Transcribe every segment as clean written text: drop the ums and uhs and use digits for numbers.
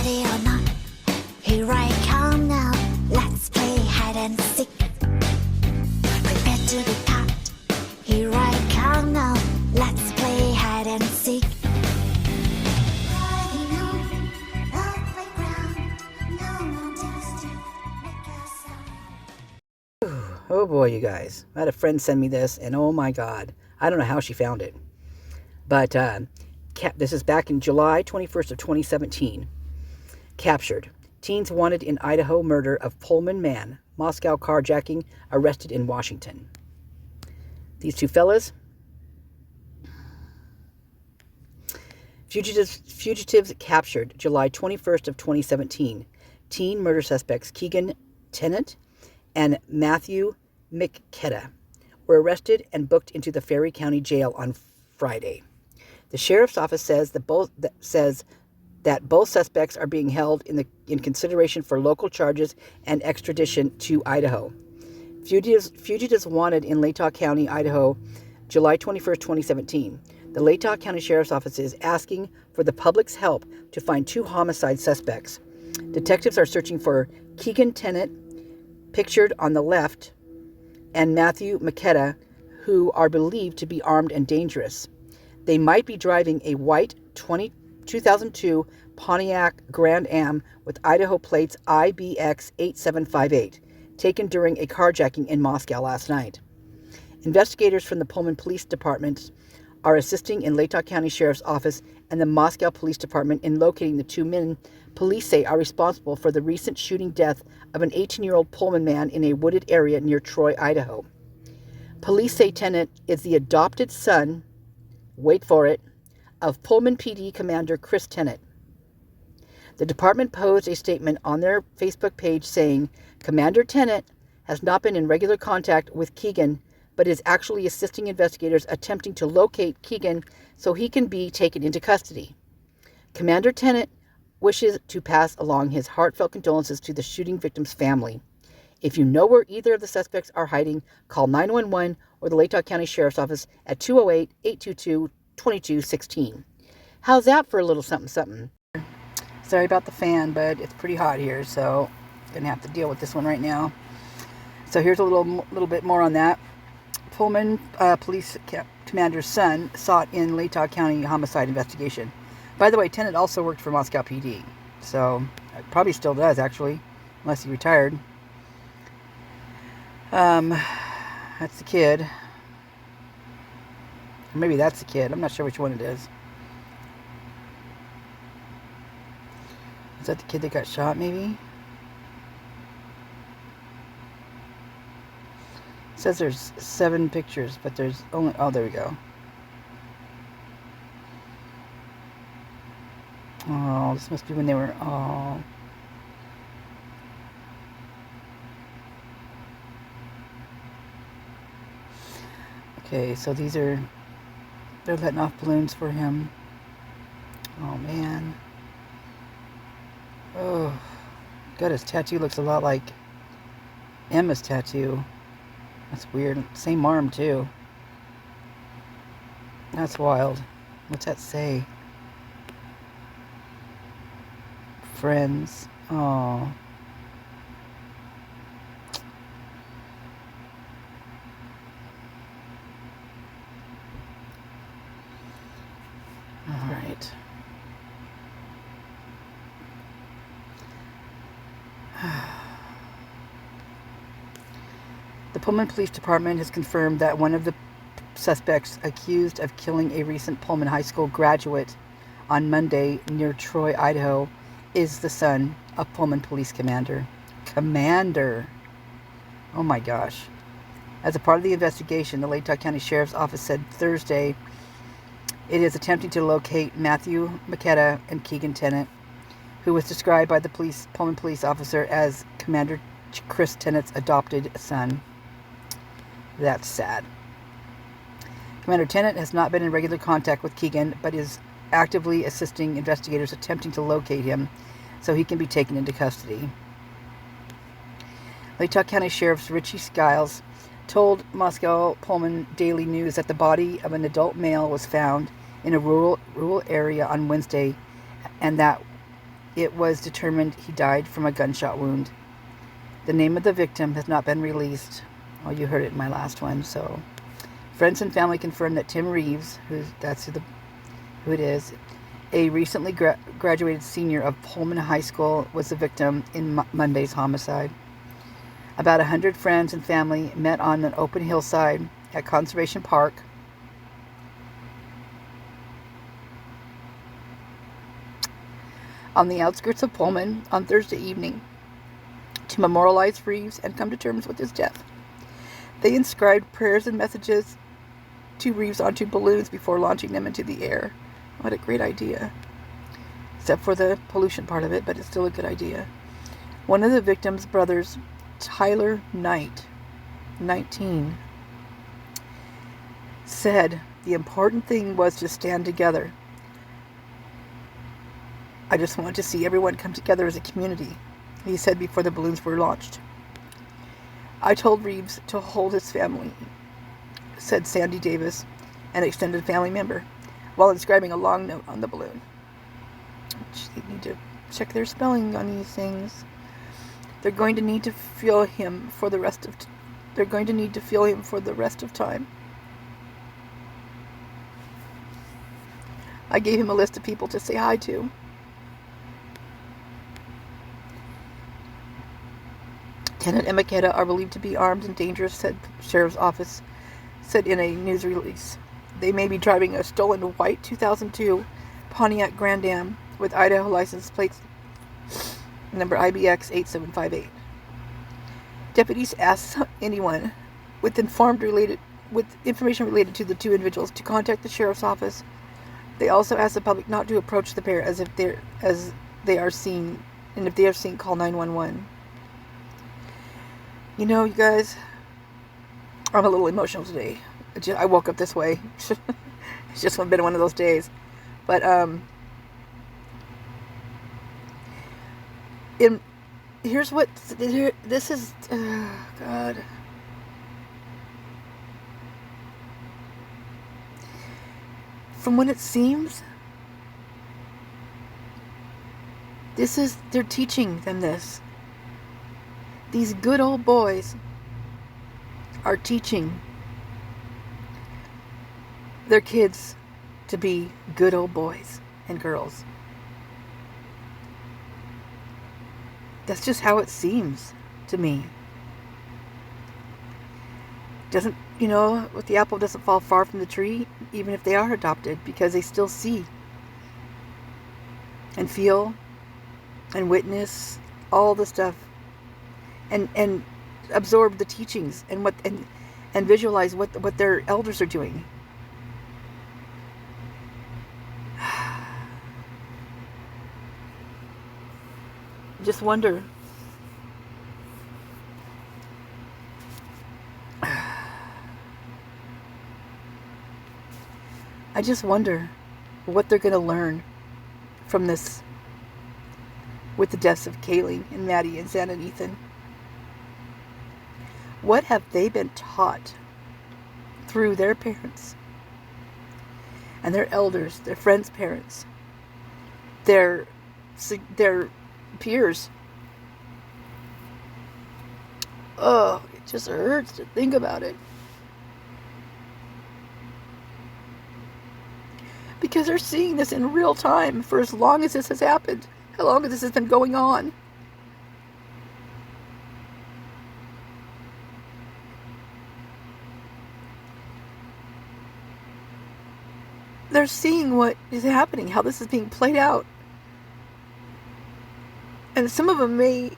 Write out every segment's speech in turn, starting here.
Ready or not, here I come now. Let's play hide and seek. Prepare to be caught. Here I come now. Let's play hide and seek. Riding home, the playground. No one dares to make a sound. Oh boy, you guys. I had a friend send me this, and oh my god. I don't know how she found it. But this is back in July 21st of 2017. Captured. Teens wanted in Idaho murder of Pullman man. Moscow carjacking, arrested in Washington. These two fellas. Fugitives captured July 21st of 2017. Teen murder suspects Keegan Tennant and Matthew mcclure were arrested and booked into the Ferry County Jail on Friday. The sheriff's office says that both suspects are being held in consideration for local charges and extradition to Idaho. Fugitives wanted in Latah County, Idaho, July 21st, 2017. The Latah County Sheriff's Office is asking for the public's help to find two homicide suspects. Detectives are searching for Keegan Tennant, pictured on the left, and Matthew mcclure, who are believed to be armed and dangerous. They might be driving a white 2002 Pontiac Grand Am with Idaho plates IBX 8758, taken during a carjacking in Moscow last night. Investigators from the Pullman Police Department are assisting in Latah County Sheriff's Office and the Moscow Police Department in locating the two men police say are responsible for the recent shooting death of an 18-year-old Pullman man in a wooded area near Troy, Idaho. Police say Tennant is the adopted son, wait for it, of Pullman PD Commander Chris Tennant. The department posed a statement on their Facebook page saying, Commander Tennant has not been in regular contact with Keegan, but is actually assisting investigators attempting to locate Keegan so he can be taken into custody. Commander Tennant wishes to pass along his heartfelt condolences to the shooting victim's family. If you know where either of the suspects are hiding, call 911 or the Latah County Sheriff's Office at 208-822-2216. How's that for a little something? Sorry about the fan, but it's pretty hot here, so I'm going to have to deal with this one right now. So here's a little bit more on that. Pullman Police Commander's son sought in Latah County homicide investigation. By the way, Tennant also worked for Moscow PD, so probably still does, actually, unless he retired. That's the kid. Or maybe that's the kid. I'm not sure which one it is. Is that the kid that got shot, maybe? It says there's 7 pictures, but there's only... Oh, there we go. Oh, this must be when they were... Oh... Okay, so these are... They're letting off balloons for him. Oh, man. Oh. God, his tattoo looks a lot like Emma's tattoo. That's weird. Same arm, too. That's wild. What's that say? Friends. Oh. All right. The Pullman Police Department has confirmed that one of the suspects accused of killing a recent Pullman High School graduate on Monday near Troy, Idaho, is the son of Pullman Police Commander. Oh my gosh. As a part of the investigation, the Latah County Sheriff's Office said Thursday it is attempting to locate Matthew mcclure and Keegan Tennant, who was described by the Pullman police officer as Commander Chris Tennant's adopted son. That's sad. Commander Tennant has not been in regular contact with Keegan, but is actively assisting investigators attempting to locate him so he can be taken into custody. Latah County Sheriff Richie Skiles told Moscow Pullman Daily News that the body of an adult male was found in a rural area on Wednesday, and that it was determined he died from a gunshot wound. The name of the victim has not been released. Oh, you heard it in my last one. So, friends and family confirmed that Tim Reeves, who it is, a recently graduated senior of Pullman High School, was the victim in Monday's homicide. About 100 friends and family met on an open hillside at Conservation Park on the outskirts of Pullman on Thursday evening to memorialize Reeves and come to terms with his death. They inscribed prayers and messages to Reeves onto balloons before launching them into the air. What a great idea. Except for the pollution part of it, but it's still a good idea. One of the victim's brothers, Tyler Knight, 19, said the important thing was to stand together. I just wanted to see everyone come together as a community, he said before the balloons were launched. I told Reeves to hold his family, said Sandy Davis, an extended family member, while inscribing a long note on the balloon. They need to check their spelling on these things. They're going to need to feel him for the rest of time. I gave him a list of people to say hi to. Tennant and McKenna are believed to be armed and dangerous, said Sheriff's Office said in a news release. They may be driving a stolen white 2002 Pontiac Grand Am with Idaho license plates number IBX 8758. Deputies asked anyone with information related to the two individuals to contact the sheriff's office. They also asked the public not to approach the pair if they are seen, call 911. You know, you guys, I'm a little emotional today. I woke up this way. It's just been one of those days. But, here's what, this is, God. From what it seems, they're teaching them this. These good old boys are teaching their kids to be good old boys and girls. That's just how it seems to me. Doesn't, what the apple doesn't fall far from the tree, even if they are adopted, because they still see and feel and witness all the stuff and absorb the teachings and visualize what their elders are doing. Just wonder. I just wonder what they're going to learn from this with the deaths of Kelley and Maddie and Zan and Ethan. What have they been taught through their parents and their elders, their friends' parents, their peers? Oh, it just hurts to think about it. Because they're seeing this in real time for as long as this has happened. How long has this been going on? They're seeing what is happening, how this is being played out. And some of them may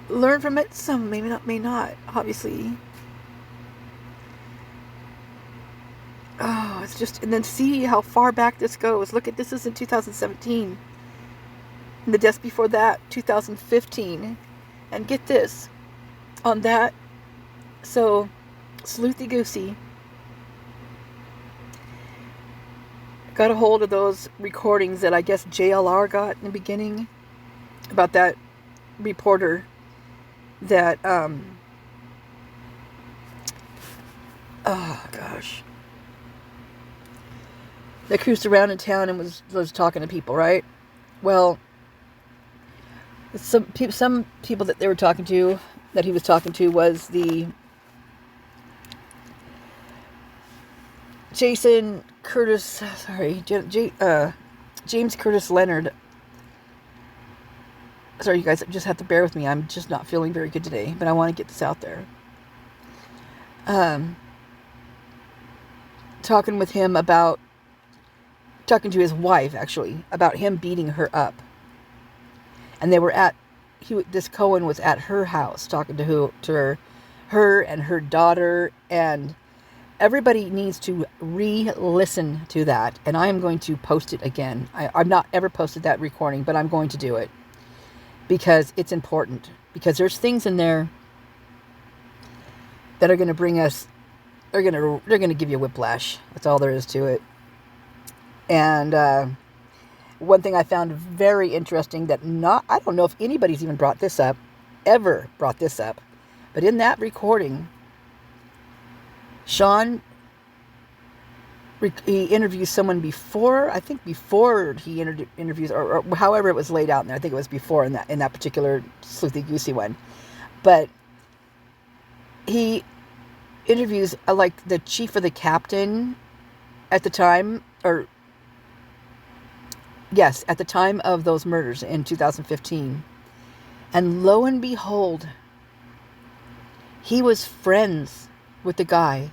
learn from it, some may not, obviously. Oh, it's just, and then see how far back this goes. Look at this, is in 2017. And the deaths before that, 2015. And get this, on that, so, Sleuthy Goosey got a hold of those recordings that I guess JLR got in the beginning about that reporter that, oh gosh. that cruised around in town and was talking to people, right? Well, some people that they were talking to, that he was talking to, was the James Curtis Leonard. Sorry, you guys, just have to bear with me. I'm just not feeling very good today, but I want to get this out there. Talking to his wife, actually, about him beating her up. And they were this Cohen was at her house talking to her and her daughter, and everybody needs to re-listen to that. And I am going to post it again. I've not ever posted that recording, but I'm going to do it because it's important. Because there's things in there that are going to bring us. They're going to give you whiplash. That's all there is to it. And one thing I found very interesting that I don't know if anybody's even ever brought this up, but in that recording, Sean, he interviews someone before he interviews, or however it was laid out in there. I think it was before in that particular sleuthy goosey one, but he interviews like the chief or the captain at the time, at the time of those murders in 2015. And lo and behold, he was friends with the guy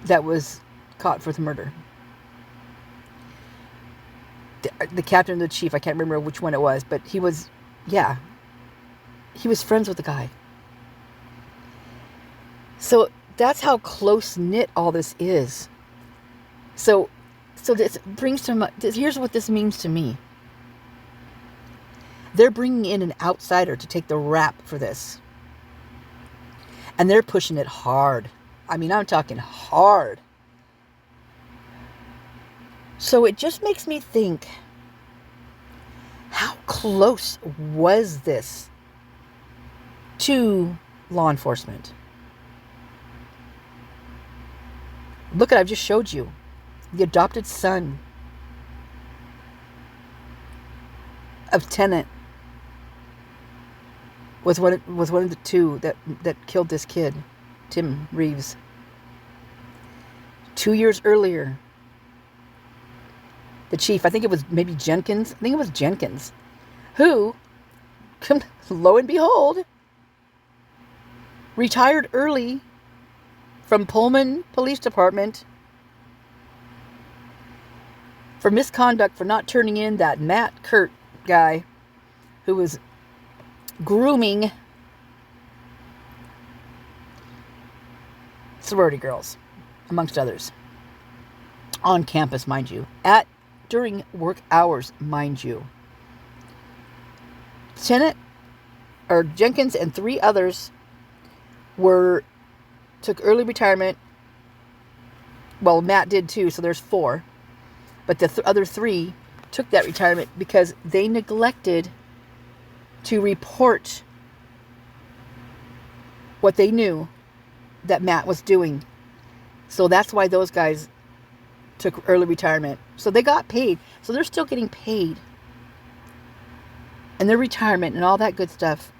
that was caught for the murder. The captain and the chief, I can't remember which one it was, but he was friends with the guy. So that's how close-knit all this is. So this brings to here's what this means to me. They're bringing in an outsider to take the rap for this. And they're pushing it hard. I mean, I'm talking hard. So it just makes me think, how close was this to law enforcement? Look I've just showed you. The adopted son of Tennant was one of the two that killed this kid, Tim Reeves. 2 years earlier, the chief, I think it was Jenkins, who, lo and behold, retired early from Pullman Police Department for misconduct, for not turning in that Matt Kurt guy who was grooming sorority girls, amongst others, on campus, mind you, during work hours, mind you. Jenkins and 3 others took early retirement. Well, Matt did too, so there's 4. But the other 3 took that retirement because they neglected to report what they knew that Matt was doing. So that's why those guys took early retirement. So they got paid. So they're still getting paid. And their retirement and all that good stuff.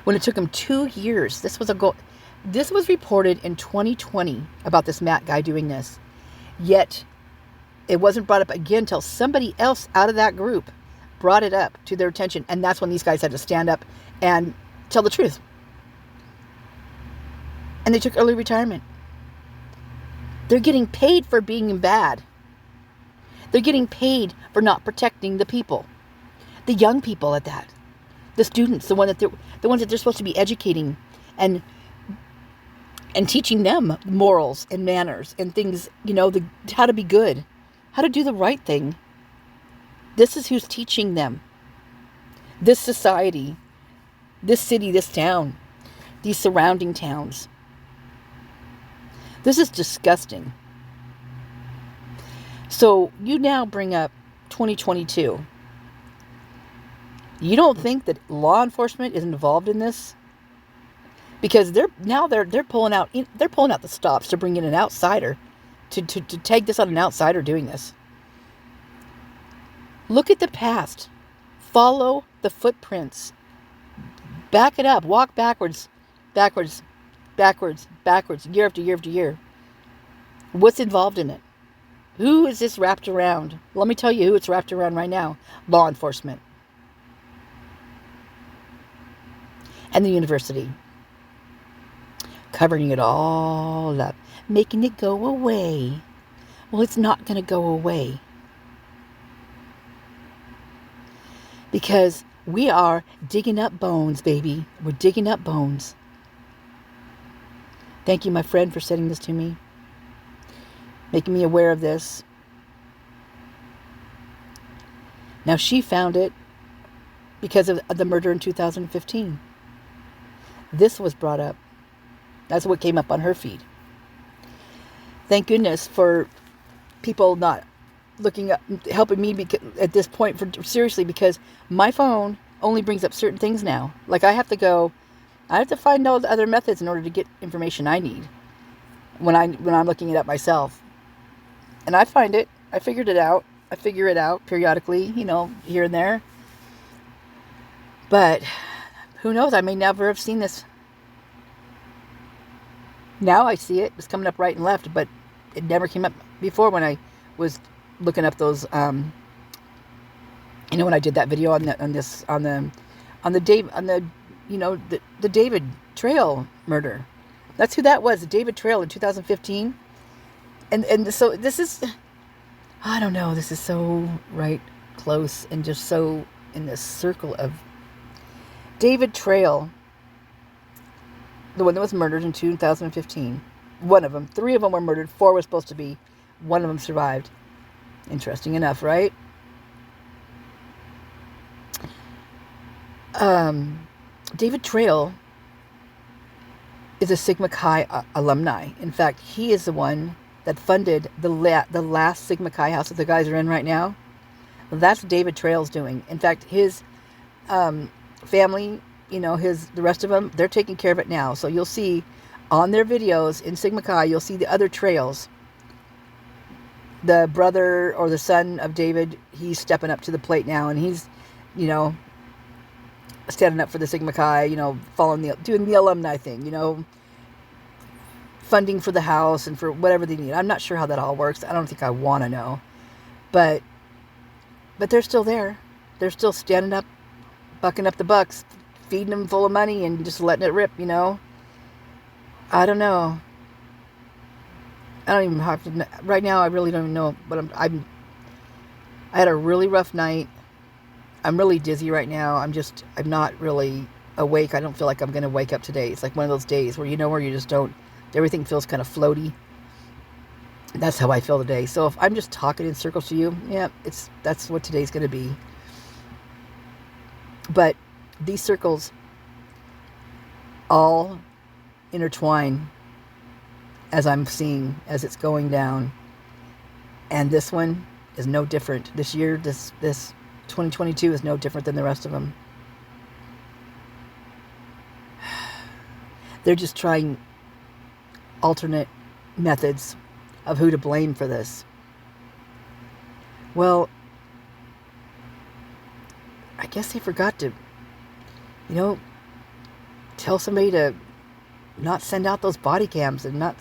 When it took them 2 years, this was reported in 2020 about this Matt guy doing this. Yet it wasn't brought up again until somebody else out of that group brought it up to their attention. And that's when these guys had to stand up and tell the truth. And they took early retirement. They're getting paid for being bad. They're getting paid for not protecting the people. The young people at that. The students, the ones that they're supposed to be educating and teaching them morals and manners and things, how to be good, how to do the right thing. This is who's teaching them. This society, this city, this town, these surrounding towns. This is disgusting. So you now bring up 2022. You don't think that law enforcement is involved in this? Because they're pulling out the stops to bring in an outsider to take this on an outsider doing this. Look at the past. Follow the footprints. Back it up. Walk backwards, backwards, backwards, backwards, year after year after year. What's involved in it? Who is this wrapped around? Let me tell you who it's wrapped around right now. Law enforcement. And the university. Covering it all up. Making it go away. Well, it's not going to go away. Because we are digging up bones, baby. We're digging up bones. Thank you, my friend, for sending this to me. Making me aware of this. Now, she found it because of the murder in 2015. This was brought up. That's what came up on her feed. Thank goodness for people not looking up, helping me at this point, seriously, because my phone only brings up certain things now. Like I have to find all the other methods in order to get information I need when I'm looking it up myself. And I find it. I figured it out. I figure it out periodically, here and there. But who knows? I may never have seen this. Now I see it. It's coming up right and left, but it never came up before when I was looking up those. When I did that video on the David Trail murder. That's who that was. The David Trail in 2015. And so this is, I don't know. This is so right close and just so in this circle of David Trail. The one that was murdered in 2015. One of them. 3 of them were murdered. 4 were supposed to be. 1 of them survived. Interesting enough, right? David Trail is a Sigma Chi alumni. In fact, he is the one that funded the last Sigma Chi house that the guys are in right now. That's David Trail's doing. In fact, his family, the rest of them, they're taking care of it now. So you'll see on their videos in Sigma Chi, you'll see the other trails. The brother or the son of David, he's stepping up to the plate now, and he's, standing up for the Sigma Chi, doing the alumni thing, funding for the house and for whatever they need. I'm not sure how that all works. I don't think I want to know. But they're still there. They're still standing up, bucking up the bucks, feeding them full of money and just letting it rip, I don't know. I don't even have to, right now I really don't even know what I had a really rough night. I'm really dizzy right now. I'm not really awake. I don't feel like I'm going to wake up today. It's like one of those days where where you just don't, everything feels kind of floaty. That's how I feel today. So if I'm just talking in circles to you, that's what today's going to be. But these circles all intertwine as I'm seeing, as it's going down. And this one is no different. This year, this 2022 is no different than the rest of them. They're just trying alternate methods of who to blame for this. Well, I guess they forgot to, tell somebody to not send out those body cams and not,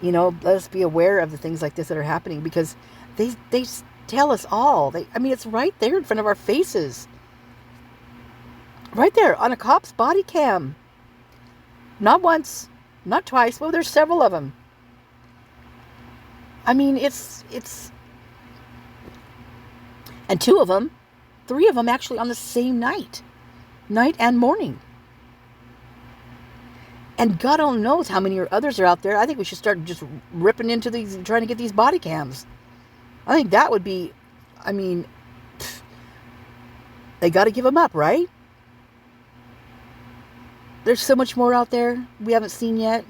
let us be aware of the things like this that are happening, because they tell us all. It's right there in front of our faces. Right there on a cop's body cam. Not once, not twice. Well, there's several of them. It's, and 2 of them, 3 of them actually on the same night and morning. And God only knows how many others are out there. I think we should start just ripping into these, trying to get these body cams. I think that would be, they got to give them up, right? There's so much more out there we haven't seen yet.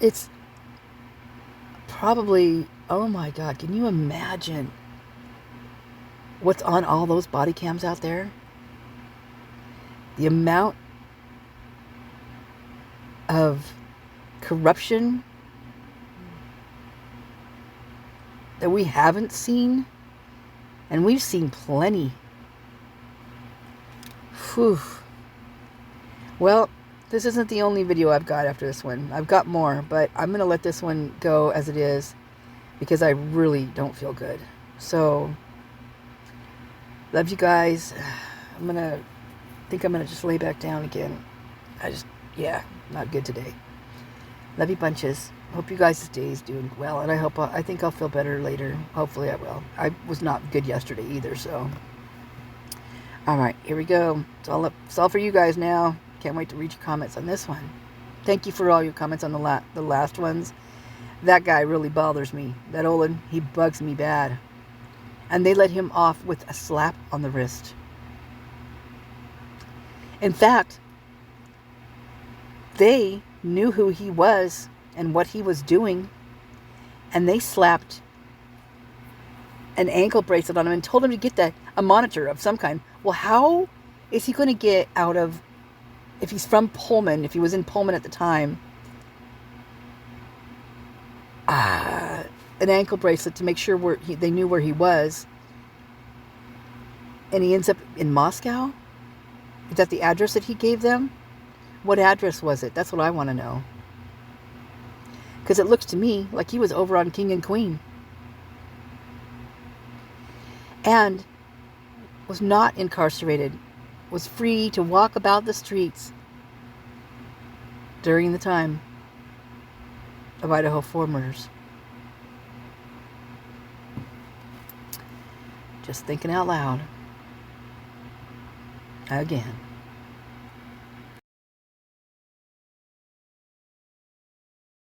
It's probably, oh my God, can you imagine what's on all those body cams out there? The amount of corruption that we haven't seen, and we've seen plenty. Whew. Well, this isn't the only video I've got after this one. I've got more, but I'm going to let this one go as it is because I really don't feel good. So, love you guys. I'm going to just lay back down again. Yeah, not good today. Love you bunches. Hope you guys' day is doing well, and I think I'll feel better later. Hopefully I will. I was not good yesterday either, so. All right, here we go. It's all for you guys now. Can't wait to read your comments on this one. Thank you for all your comments on the last ones. That guy really bothers me. That Olin, he bugs me bad. And they let him off with a slap on the wrist. In fact, they knew who he was and what he was doing, and they slapped an ankle bracelet on him and told him to get a monitor of some kind. Well, how is he going to get out of, if he's from Pullman, if he was in Pullman at the time, an ankle bracelet to make sure they knew where he was, and he ends up in Moscow? Is that the address that he gave them? What address was it? That's what I want to know. Because it looks to me like he was over on King and Queen. And was not incarcerated. Was free to walk about the streets during the time of Idaho4 murders. Just thinking out loud. Again.